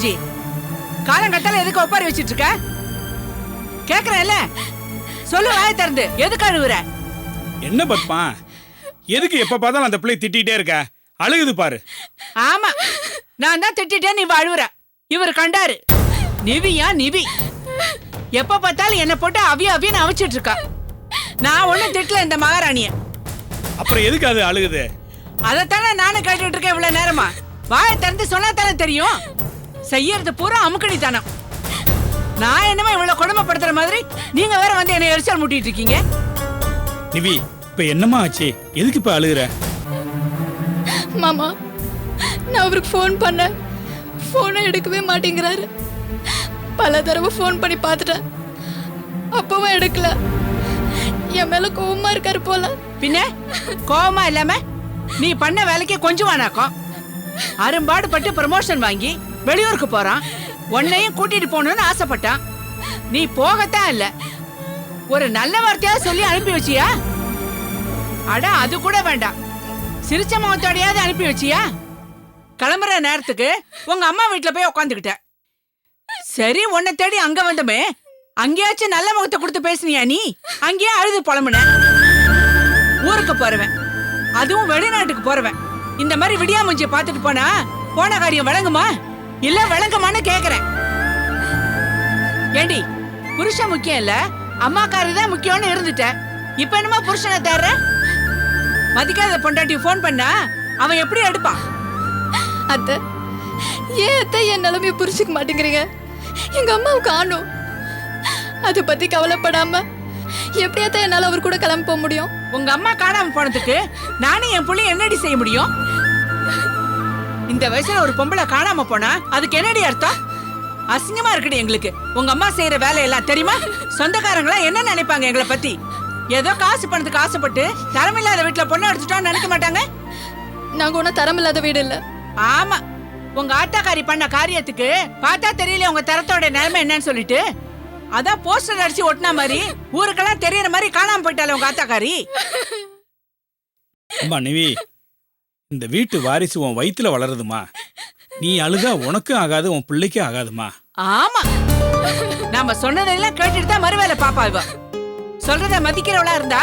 மூஞ்சி, காலங்கத்தால எதுக்கு ஒப்பாரி வச்சிட்டு இருக்க? கேக்குறேன்ல, சொல்லு வாயை திறந்து. எதுக்கு அழுவுற? என்ன பத்மா, எதுக்கு எப்ப பார்த்தாலும் அந்த பிள்ளை திட்டிகிட்டே இருக்க? அழுகுது பாரு. ஆமா, நான் தான் திட்டிட்டேன், நீ அழுவுற. இவர் கண்டாரு, நிவியா நிவி, எப்ப பார்த்தாலும் என்ன போட்டு அவின்னு அவிச்சிட்டு இருக்கா. நான் ஒண்ணும் திட்டல இந்த மகாராணிய. அப்புறம் எதுக்கு அது அழுகுது? அதத்தானே நானும் கேட்டுட்டு இருக்கேன் இவ்வளவு நேரமா. வாயை திறந்து சொன்னா தானே தெரியும். செய்யறது பூரா அமுக்கணித்தானம். நான் என்னமா இவ்வளவு கொடுமைப்படுத்துற மாதிரி நீங்க வேற வந்து என்ன எரிச்சல் முட்டிட்டு இருக்கீங்க. நிவி, இப்ப என்னமா ஆச்சு? எதுக்கு இப்ப அழுகுற? மாமா, நான் அவருக்கு ஃபோன் பண்ணேன், ஃபோனை எடுக்கவே மாட்டேங்கிறாரு. பல தடவை ஃபோன் பண்ணி பார்த்துட்டேன், அப்பவும் எடுக்கல. என் மேல கோவமா இருக்காரு போல. பின்ன கோவமா இல்லாம நீ பண்ண வேலைக்கு கொஞ்சம் வானாக்கும். அரும்பாடு பட்டு ப்ரமோஷன் வாங்கி வெளியூருக்கு போறான், உன்னையும் கூட்டிட்டு போகணும்னு ஆசைப்பட்டான். நீ போகத்தான் இல்ல, ஒரு நல்ல வார்த்தையா சொல்லி அனுப்பி வச்சியா? அட அது கூட வேண்டாம், சிரிச்ச முகத்தோடையாவது அனுப்பி வச்சியா? கிளம்புற நேரத்துக்கு உங்க அம்மா வீட்டுல போய் உட்காந்துக்கிட்ட. சரி, உன்னை தேடி அங்க வந்தமே, அங்கேயாச்சும் நல்ல முகத்தை கொடுத்து பேசுனியா நீ? அங்கேயே அழுது புலம்புன. ஊருக்கு போறவன், அதுவும் வெளிநாட்டுக்கு போறவன், இந்த மாதிரி விடியா மூஞ்சிய பாத்துட்டு போனா போன காரியம் விளங்குமா இல்ல விளங்குமான்னு கேக்குறேன். ஏண்டி, புருஷன் முக்கியம் இல்ல, அம்மாக்காரி தான் முக்கியம்னு இருந்துட்ட. இப்ப என்னமா புருஷனை தேர்ற? மதிக்காத பொண்டாட்டி போன் பண்ணா அவன் எப்படி எடுப்பான்? அத்தை, ஏன் அத்தை என் நிலைமைய புரிஞ்சுக்க மாட்டேங்கிறீங்க? எங்க அம்மாவுக்கு காணும், அதை பத்தி கவலைப்படாம எப்படி அத்தை என்னால அவர் கூட கிளம்பி போக முடியும்? உங்க அம்மா காணாம போனதுக்கு நானும் என் புள்ளி என்னடி செய்ய முடியும்? இந்த வயசுல ஒரு பொம்பளை காணாம போனா அதுக்கு என்னடி அர்த்தம்? அசிங்கமா இருக்குடி எங்களுக்கு உங்க அம்மா செய்யற வேலையெல்லாம். தெரியுமா, சொந்தக்காரங்களா என்ன நினைப்பாங்க எங்களை பத்தி? ஏதோ காசு பணத்துக்கு ஆசைப்பட்டு தரமில்லாத வீட்டுல பொண்ணு எடுத்துட்டோம்னு நினைக்க மாட்டாங்க? நாங்க ஒன்னும் தரமில்லாத வீடு இல்ல. ஆமா, உங்க ஆத்தாக்காரி பண்ண காரியத்துக்கு பார்த்தா தெரியல உங்க தரத்தோட நிலைமை என்னன்னு சொல்லிட்டு. அதான் போஸ்டர் அடிச்சு ஒட்டின மாதிரி ஊருக்கெல்லாம் தெரியற மாதிரி காணாம போயிட்டால உங்க ஆத்தாக்காரி. அம்மா நிவி, இந்த வீட்டு வாரிசு உன் வயித்துல வளருதுமா. நீ அழுதா உனக்கும் ஆகாது, உன் பிள்ளைக்கும் ஆகாதுமா. ஆமா, நாம சொன்னதெல்லாம் கேட்டுட்டு தான் மறுவேளை பாப்பா. இவ சொல்றத மதிக்கிறவளா இருந்தா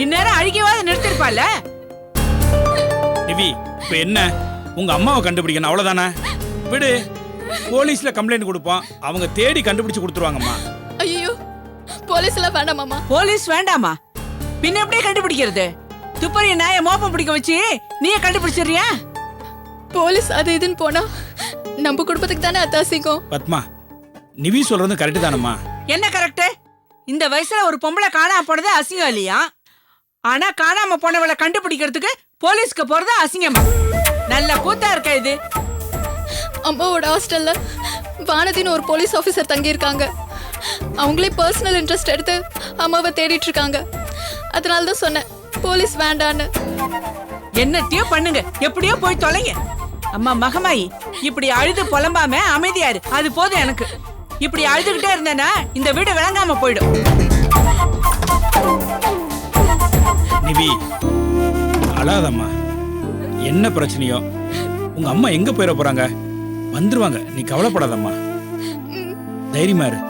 இந்நேரம் அழுகியவாது நிறுத்திருப்பால. நிவி, இப்ப என்ன, உங்க அம்மாவை கண்டுபிடிக்கணும் அவ்வளவுதானே? விடு, போலீஸ்ல கம்ப்ளைண்ட் கொடுப்போம், அவங்க தேடி கண்டுபிடிச்சு கொடுத்துருவாங்கம்மா. ஐயோ, போலீஸ் எல்லாம் வேண்டாம் மாமா. போலீஸ் வேண்டாமா? பின்ன எப்படியே கண்டுபிடிக்கிறது? துப்பறிய நாய மோப்பம் பிடிக்க வச்சு நீயே கண்டுபிடிச்சிடுறியா? போலீஸ் அது இதுன்னு போனா நம்ம குடும்பத்துக்கு தானே அத்தாசிக்கும். பத்மா, நிவி சொல்றது கரெக்ட் தானம்மா? என்ன கரெக்ட்? இந்த வயசுல ஒரு பொம்பளை காணாம போனது அசிங்கம் இல்லையா? ஆனா காணாம போனவளை கண்டுபிடிக்கிறதுக்கு போலீஸ்க்கு போறது அசிங்கமா? நல்ல கூத்தா இருக்க இது. அம்மாவோட ஹாஸ்டல்ல வானதின்னு ஒரு போலீஸ் ஆபீசர் தங்கி இருக்காங்க. அவங்களே பர்சனல் இன்ட்ரெஸ்ட் எடுத்து அம்மாவை தேடிட்டு இருக்காங்க. அதனால தான் சொன்னேன் போலீஸ் வேண்டான்னு. என்னத்தையோ பண்ணுங்க, எப்படியோ போய் தொலைங்க. அம்மா மகமாயி, இப்படி அழுது புலம்பாம அமைதியாரு, அது போதும் எனக்கு. இப்படி அழுதுகிட்டே இருந்தேன்னா இந்த வீடு விளங்காம போயிடும். நிவி, அழாதம்மா. என்ன பிரச்சனையோ, உங்க அம்மா எங்க போயிட போறாங்க? வந்துருவாங்க, நீ கவலைப்படாதம்மா. தைரியமா இரு.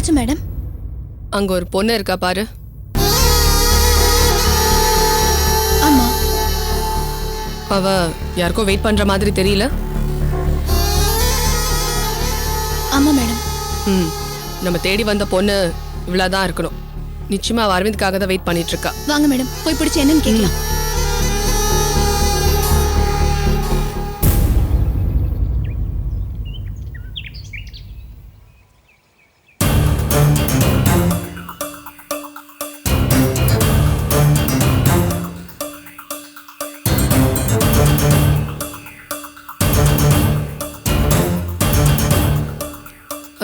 என்னாச்சு மேடம்? அங்க ஒரு பொண்ணு இருக்கா பாரு. ஆமா. அவ யாருக்கோ வெயிட் பண்ற மாதிரி தெரியல. ஆமா மேடம். நம்ம தேடி வந்த பொண்ணு இவ்வளவுதான் இருக்கணும். நிச்சயமா அவ அரவிந்த்காக தான் வெயிட் பண்ணிட்டு இருக்கா. வாங்க மேடம், போய் பிடிச்சு என்னன்னு கேட்கலாம்.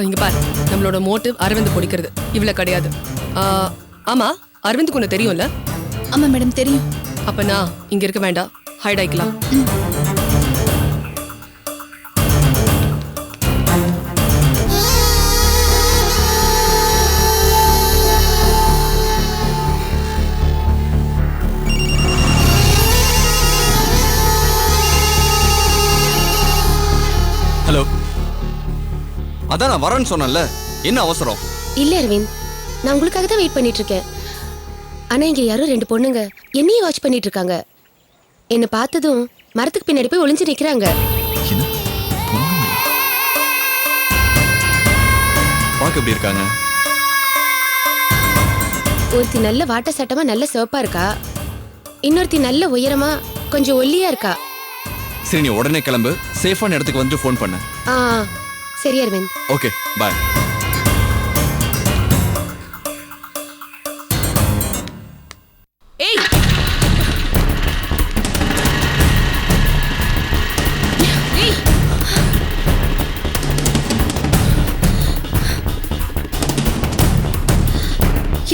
இங்க பாரு, நம்மளோட மோட்டிவ் அரவிந்த் பிடிக்கிறது, இவ்வளவு கிடையாது. ஆமா, அரவிந்த் உனக்கு தெரியும்ல? ஆமா மேடம், தெரியும். அப்ப நான் இங்க இருக்க வேண்டாம், ஹைட் ஆயிக்கலாம். ஹலோ, அதான் நான் வரேன்னு சொன்னேன்ல, என்ன அவசரம்? இல்ல அரவிந்த், நான் உங்களுக்காக தான் வெயிட் பண்ணிட்டு இருக்கேன். ஆனா இங்க யாரோ 2 பொண்ணுங்க என்னையும் வாட்ச் பண்ணிட்டு இருக்காங்க. என்ன பார்த்ததும் மரத்துக்கு பின்னாடி போய் ஒளிஞ்சு நிக்கிறாங்க. பாக்க எப்படி இருக்காங்க? ஒருத்தி நல்ல வாட்ட சட்டமா நல்ல சிவப்பா இருக்கா, இன்னொருத்தி நல்ல உயரமா கொஞ்சம் ஒல்லியா இருக்கா. சரி, நீ உடனே கிளம்பு, சேஃபான இடத்துக்கு வந்து ஃபோன் பண்ணு. ஆ சரி அரவிந்த். ஓகே, பாய். ஏய், ஏய்,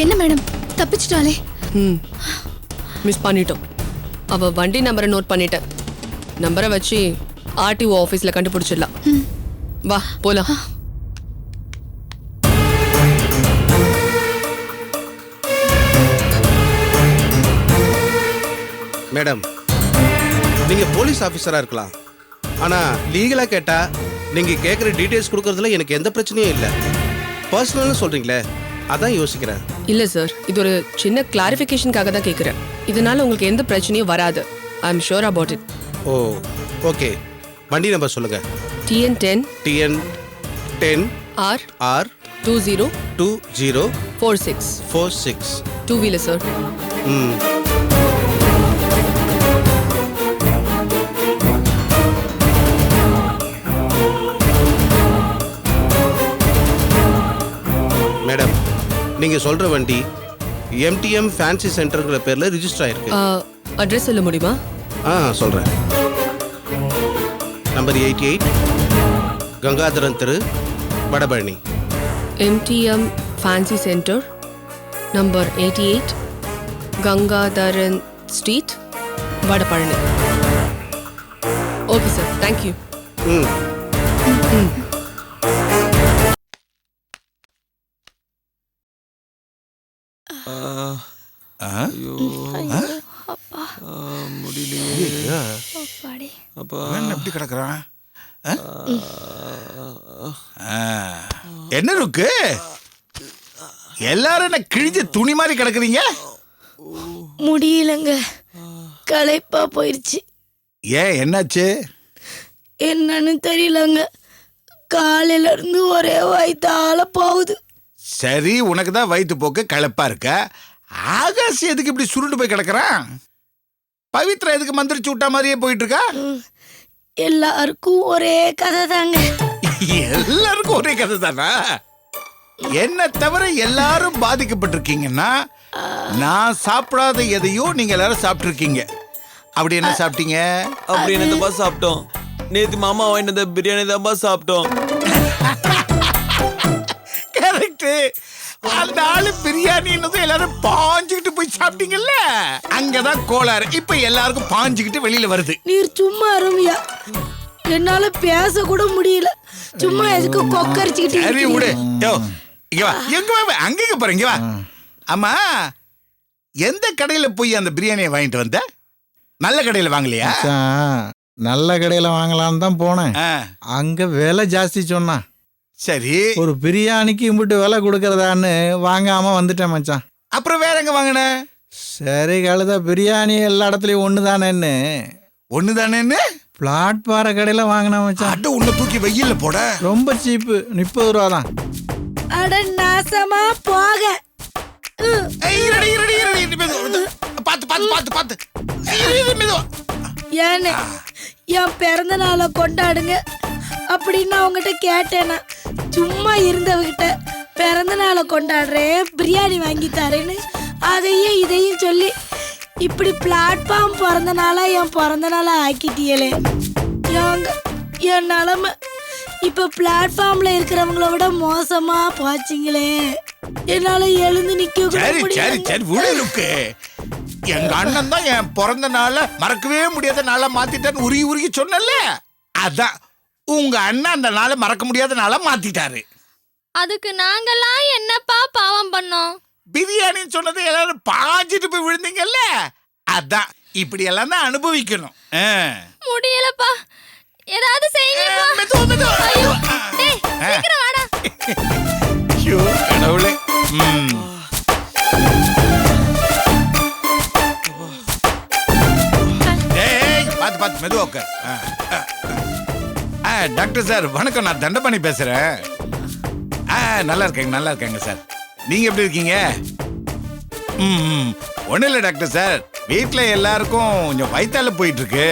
என்ன மேடம், தப்பிச்சிட்டாலே? மிஸ் பண்ணிட்டோம். அவ வண்டி நம்பரை நோட் பண்ணிட்டேன். நம்பரை வச்சு ஆர்டிஓ ஆபீஸ்ல கண்டுபிடிச்சிடலாம். வா போலாம். மேடம், நீங்க போலீஸ் ஆபீசரா இருக்கலாம், ஆனா லீகலா கேட்டா நீங்க கேட்குற டீடைல்ஸ் கொடுக்கறதுல எனக்கு எந்த பிரச்சனையும் இல்லை. பர்சனல்னு சொல்றீங்களே, அதான் யோசிக்கிறேன். இல்ல சார், இது ஒரு சின்ன கிளாரிஃபிகேஷனுக்காக தான் கேட்குறேன். இதனால உங்களுக்கு எந்த பிரச்சனையும் வராது. I am sure about it. Oh okay, வண்டி நம்பர் சொல்லுங்க. TN10 TN10 R R 2046 2046. 2 wheeler sir. ம், மேடம், நீங்க சொல்ற வண்டி MTM ஃபேன்சி சென்டர்ங்கிற பேர்ல ரிஜிஸ்டர் ஆயிருக்கு. அட்ரஸ் சொல்ல முடியுமா? சொல்றேன். நம்பர் 88 கங்காதரன் தெரு, Vadapalani. MTM fancy centre, number 88 Gangadharan street, Vadapalani. Okay sir, thank you. ம், எப்படி கிடக்குறான்? என்ன இருக்கு? எல்லாரும் என்ன கிழிஞ்ச துணி மாதிரி கிடக்குறீங்க? முடியலங்க, களைப்பா போயிடுச்சு. ஏன், என்னாச்சு? என்னன்னு தெரியலங்க, காலையில இருந்து ஒரே வயித்தால போகுது. சரி, உனக்கு தான் வயிற்று போக்கு களைப்பா இருக்க. ஆகாஷ் எதுக்கு இப்படி சுருண்டு போய் கிடக்குறான்? பவித்ரா எதுக்கு மந்திரிச்சு விட்டா மாதிரியே போயிட்டு இருக்கா? எல்லாருக்கும் ஒரே கதை தாங்க. எல்லாருக்கும் ஒரே கதை தானா? என்ன தவிர எல்லாரும் பாதிக்கப்பட்டிருக்கீங்கன்னா, நான் சாப்பிடாத எதையும் நீங்க எல்லாரும் சாப்பிட்டு இருக்கீங்க. அப்படி என்ன சாப்பிட்டீங்க? அப்படி என்னதப்பா சாப்பிட்டோம்? நேத்து மாமா வாங்கிட்டு பிரியாணி தான்ப்பா சாப்பிட்டோம். கரெக்ட். அந்த ஆளு பிரியாணின்னு எல்லாரும் பாஞ்சுக்கிட்டு போய் சாப்பிட்டீங்கல்ல, அங்கதான் கோளாறு. இப்ப எல்லாருக்கும் பாஞ்சுக்கிட்டு வெளியில வருது. நீர் சும்மா அருமையா, என்னால பேச கூட முடியல. சும்மா எதுக்கு கொக்கரிச்சுக்கிட்டு? சரி விடு. யோ, இங்க வா. எங்க வா? அங்க போறீங்க வா. ஆமா, எந்த கடையில போய் அந்த பிரியாணியை வாங்கிட்டு வந்த? நல்ல கடையில வாங்கலையா? நல்ல கடையில வாங்கலான்னு தான் போனேன். அங்க விலை ஜாஸ்தி சொன்னா. சரி, ஒரு பிரியாணிக்கு இம்புட்டு விலை கொடுக்கறதான்னு வாங்காம வந்துட்டேன் மச்சான். அப்புறம் வேற எங்க வாங்கின? சரி கழுத, பிரியாணி எல்லா இடத்துலயும் ஒண்ணுதானேன்னு ஒண்ணுதானேன்னு பிளாட்பார கடையில வாங்கினேன் மச்சான். அட உன்னை தூக்கி வெயில்ல போட. ரொம்ப சீப்பு, 30 ரூபா தான். அட நாசமா போக. ஏன்னு என் பிறந்த நாளை கொண்டாடுங்க அப்படின்னு அவங்ககிட்ட கேட்டேனா, சும்மா இருந்தவகிட்ட பிறந்த நாளை கொண்டாடுறேன் பிரியாணி வாங்கி தரேன்னு அதையும் இதையும் சொல்லி இப்படி பிளாட்ஃபார்ம் பிறந்த நாளா என் பிறந்த நாளா ஆக்கிட்டியலே. என் நிலைமை இப்ப பிளாட்ஃபார்ம்ல இருக்கிறவங்கள விட மோசமா போச்சிங்களே. என்னால எழுந்து நிக்க கூட சரி முடியல. சரி சரி விடு லுக்கு. எங்க அண்ணன் தான் என் பிறந்த நாளை மறக்கவே முடியாத நாளா மாத்திட்டான்னு உருகி உருகி சொன்னல. அதான் உங்க அண்ணன் அந்த நாளை மறக்க முடியாத நாளா மாத்திட்டாரு. அதுக்கு நாங்கெல்லாம் என்னப்பா பாவம் பண்ணோம்? பிரியாணின்னு சொன்னது எல்லாரும் பாஞ்சிட்டு போய் விழுந்தீங்கல்ல. அதான் இப்படி எல்லாம் தான் அனுபவிக்கணும். முடியலப்பா, ஏதாவது செய்யுங்கப்பா. மெதுவா, மெதுவா. ஐயோ, டேய், சீக்கிரம் வாடா. ஐயோ, கடவுளே. பாத்து பாத்து மெதுவா உட்கார். டாக்டர் சார் வணக்கம், நான் தண்டபாணி பேசுறேன். நல்லா இருக்கேங்க, நல்லா இருக்கேங்க சார். நீங்க எப்படி இருக்கீங்க? ஒன்றும் இல்லை டாக்டர் சார், வீட்டில் எல்லாருக்கும் கொஞ்சம் வயிற்றால போயிட்டு இருக்கு.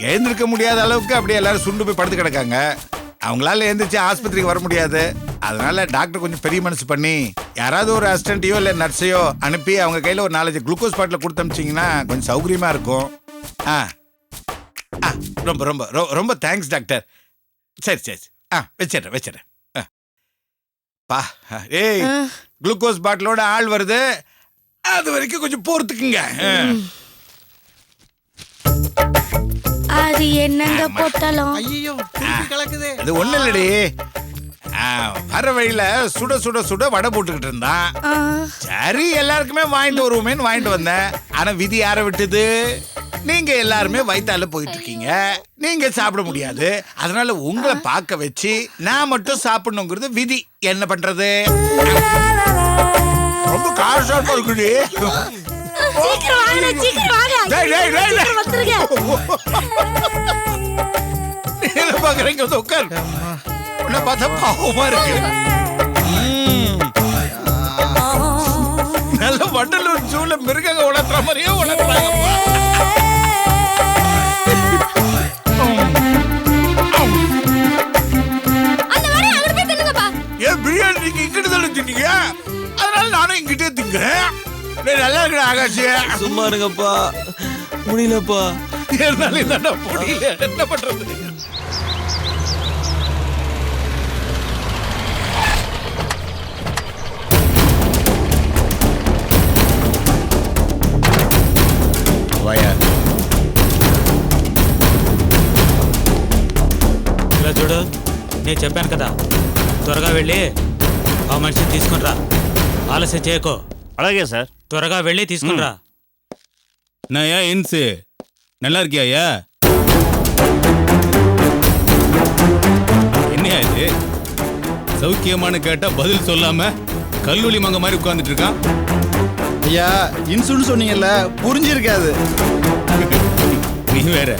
எழுந்திருக்க முடியாத அளவுக்கு அப்படியே எல்லாரும் சுண்டு போய் படுத்து கிடக்காங்க. அவங்களால எழுந்திரிச்சு ஆஸ்பத்திரிக்கு வர முடியாது. அதனால டாக்டர் கொஞ்சம் பெரிய மனசு பண்ணி யாராவது ஒரு அசிஸ்டன்ட்டையோ இல்லை நர்ஸையோ அனுப்பி அவங்க கையில் ஒரு 4 குளுக்கோஸ் பாட்டில் கொடுத்து அனுப்பிச்சிங்கன்னா கொஞ்சம் சௌகரியமா இருக்கும். ரொம்ப ரொம்ப ரொம்ப தேங்க்ஸ் டாக்டர். சரி சரி, வச்சிடறேன். பா, ஏய், குளுக்கோஸ் பாட்டிலோட ஆள் வருது, அது வரைக்கும் கொஞ்சம் பொறுத்துக்குங்க. அது என்னங்க போட்டாலும் ஐயோ, கலக்குது. அது ஒண்ணு இல்லடி, வர வழியில சுட சுட சுட வடை போட்டுக்கிட்டு இருந்தான். சரி எல்லாருக்குமே வாங்கிட்டு வருவோமேன்னு வாங்கிட்டு வந்தேன். ஆனா விதி யார விட்டுது? நீங்க எல்லாருமே வயித்தால போயிட்டு இருக்கீங்க, நீங்க சாப்பிட முடியாது. அதனால உங்களை பார்க்க வச்சு நான் மட்டும் சாப்பிடணுங்கிறது விதி. என்ன பண்றது? ரொம்ப காஷாப்பா இருக்குடி. சீக்கிரம் வாங்க, சீக்கிரம் வாங்க. டேய் டேய் டேய் சீக்கிரம் வந்துருங்க. என்ன பாக்குறீங்க? உட்கார். உன்னை பார்த்தா பாவமா இருக்கு. நல்ல வண்டலூர் ஜூல மிருகங்க உணர்த்துற மாதிரியே உணர்த்துறாங்கப்பா. ஏன் பிரியாணி நீங்க இங்கிட்டு தானே தின்னீங்க, அதனால நானும் இங்கிட்டே திங்கிறேன். நல்லா இருக்கா ஆகாஷ்? சும்மா இருங்கப்பா, முடியலப்பா. என்னால தானே முடியல, என்ன பண்றது? ఇలా చూడు, నేను చెప్పాను కదా, త్వరగా వెళ్ళి ఆ మనిషిని తీసుకునిరా. ఆలస్యం చేయకో. అలాగే సార్. త్వరగా వెళ్ళి తీసుకునిరా. நாயா இன்சு நல்லா இருக்கியா? என்னையா இது, சௌக்கியமானு கேட்டா பதில் சொல்லாம கல்லூலி மங்க மாதிரி உட்கார்ந்துட்டு இருக்கான். ஐயா, இன்சுன்னு சொன்னீங்கல்ல, புரிஞ்சிருக்காது. நீ வேற,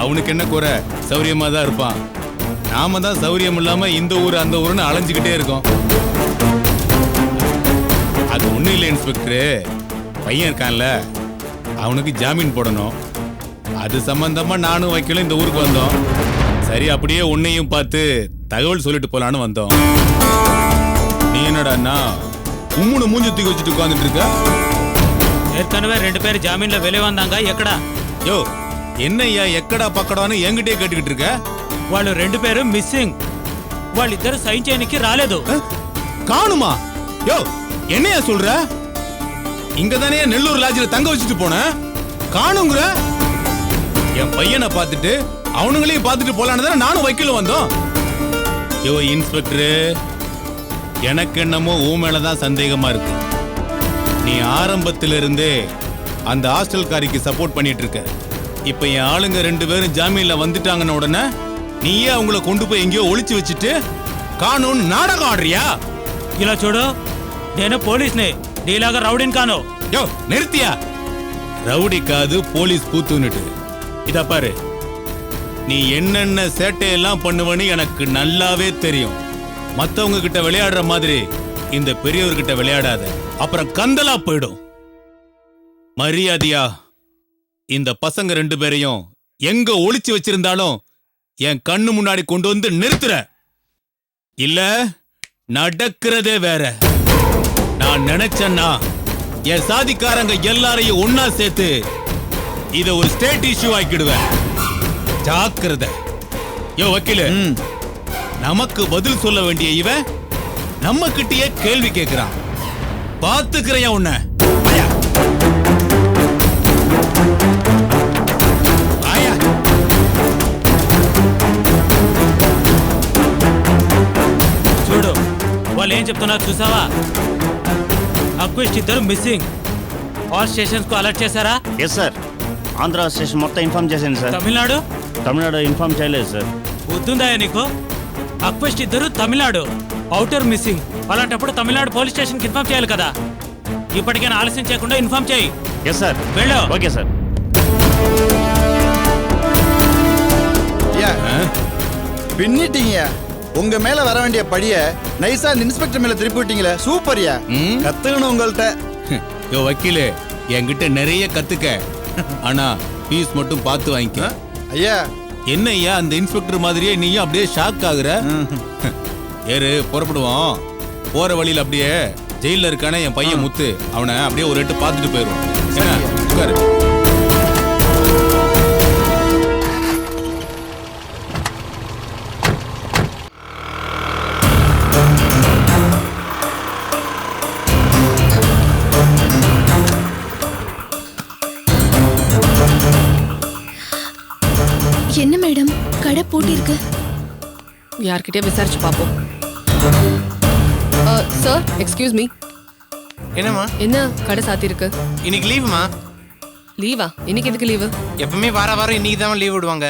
அவனுக்கு என்ன குறை, சௌரியமா தான் இருப்பான். நாம தான் சௌரியம் இல்லாம இந்த ஊர் அந்த ஊர்னு அலைஞ்சுக்கிட்டே இருக்கோம். அது ஒண்ணும் இல்லை இன்ஸ்பெக்டரு, பையன் இருக்கான்ல, அவனுக்கு ஜாமீன் போடணும். அது சம்பந்தமா நானும் வைக்கல இந்த ஊருக்கு வந்தோம். சரி, அப்படியே உன்னையும் பார்த்து தகவல் சொல்லிட்டு போலான்னு வந்தோம். நீ என்னடான்னா உம்முன்னு மூஞ்சி தூக்கி வச்சுட்டு உட்காந்துட்டு இருக்க? ஏற்கனவே 2 பேர் ஜாமீன்ல வெளியே வந்தாங்க. எக்கடா? யோ, என்னய்யா ఎక్కడా పక్కడాను ఎంగిటే కట్టుకిட்டு இருக்க? వాళ్ళు 2 பேரும் మిస్సింగ్. వాళ్ళిద్దరు సైన్ చేయడానికి రాలేదు. காணுமா? யோ, என்னையா சொல்ற? இங்க தானே நெல்லூர் லாட்ஜில தங்க வச்சுட்டு போன, காணுங்கற? என் பையனை பார்த்துட்டு அவனுங்களையும் பார்த்துட்டு போலான்னு தானே நானும் வைக்கல வந்தோம். யோ இன்ஸ்பெக்டர், எனக்கு என்னமோ உன் மேலதான் சந்தேகமா இருக்கு. நீ ஆரம்பத்திலிருந்தே அந்த ஹாஸ்டல்காரிக்கு சப்போர்ட் பண்ணிட்டு இருக்க. இப்ப என் ஆளுங்க 2 பேரும் ஜாமீன்ல வந்துட்டாங்கன்னு உடனே நீயே அவங்கள கொண்டு போய் எங்கேயோ ஒளிச்சு வச்சுட்டு కానూన్ నాటకం ఆడ్రియా ఇలా చూడు నేను పోలీస్ని నీలాగా రౌడీని కాను யோ நிறுத்தியா ரவுடி காது போலீஸ் கூத்துன்னுட்டு இத பாரு நீ என்னென்ன சேட்டையெல்லாம் பண்ணுவன்னு எனக்கு நல்லாவே தெரியும் மத்தவங்க கிட்ட விளையாடுற மாதிரி இந்த பெரியவர்கிட்ட விளையாடாத அப்புறம் கந்தலா போயிடும் மரியாதையா இந்த பசங்க 2 பேரையும் எங்க ஒளிச்சு வச்சிருந்தாலும் என் கண்ணு முன்னாடி கொண்டு வந்து நிறுத்துற இல்ல நடக்கிறதே வேற நான் நினைச்சேன்னா என் சாதிக்காரங்க எல்லாரையும் ஒன்னா சேர்த்து இத ஒரு ஸ்டேட் இஷ்யூ ஆக்கிடுவேன் ஜாக்கிரதை யோ வக்கீல நமக்கு பதில் சொல்ல வேண்டிய இவன் நம்ம கிட்டயே கேள்வி கேட்கிறான் பாத்துக்கிறேன் உன்னை చూడు వాళ్ళు ఏం చెప్తున్నారు చూసావా అక్విస్ట్ ఇద్దరు మిస్సింగ్ ఆల్ స్టేషన్స్ కు అలర్ట్ చేశారా ఎస్ సార్ ఆంధ్ర స్టేషన్ మొత్తం ఇన్ఫార్మ్ చేశాను సార్ తమిళనాడు ఇన్ఫార్మ్ చేయలేదు సార్ వద్దుందా నీకు అక్విస్ట్ ఇద్దరు తమిళనాడు అవుటర్ మిస్సింగ్ అలాంటప్పుడు తమిళనాడు పోలీస్ స్టేషన్ కి ఇన్ఫార్మ్ చేయాలి కదా ఇప్పటికైనా ఆలస్యం చేయకుండా ఇన్ఫార్మ్ చేయి ఎస్ సార్ వెళ్ళు ఓకే సార్ பின்னிட்டீங்க உங்க மேல வர வேண்டிய படிய நைஸா அந்த இன்ஸ்பெக்டர் மேல திருப்பி விட்டீங்களே சூப்பர்யா கத்துக்கணும் உங்கள்ட்ட யோ வக்கீலே என்கிட்ட நிறைய கத்துக்க ஆனா ஃபீஸ் மட்டும் பார்த்து வாங்கிக்க ஐயா என்ன ஐயா அந்த இன்ஸ்பெக்டர் மாதிரியே நீயும் அப்படியே ஷாக் ஆகுற ஏறு புறப்படுவோம் போற வழியில அப்படியே ஜெயில இருக்கானே என் பையன் முத்து அவனை அப்படியே ஒரு எட்டு பார்த்துட்டு போயிடுவோம் என்ன உட்காரு என்ன மேடம் கடை பூட்டி இருக்கு யார்கிட்டயே விசாரிச்சு பாப்போம் சார் எக்ஸ்கியூஸ் மீ என்னம்மா என்ன கடை சாத்தி இருக்கு இன்னைக்கு லீவுமா லீவா இன்னைக்கு எதுக்கு லீவு எப்பவுமே வாரம் இன்னைக்கு தான் லீவ் விடுவாங்க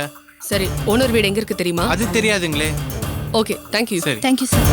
சரி ஓனர் வீடு எங்க இருக்கு தெரியுமா அது தெரியாதுங்களே ஓகே தேங்க்யூ சரி தேங்க்யூ சார்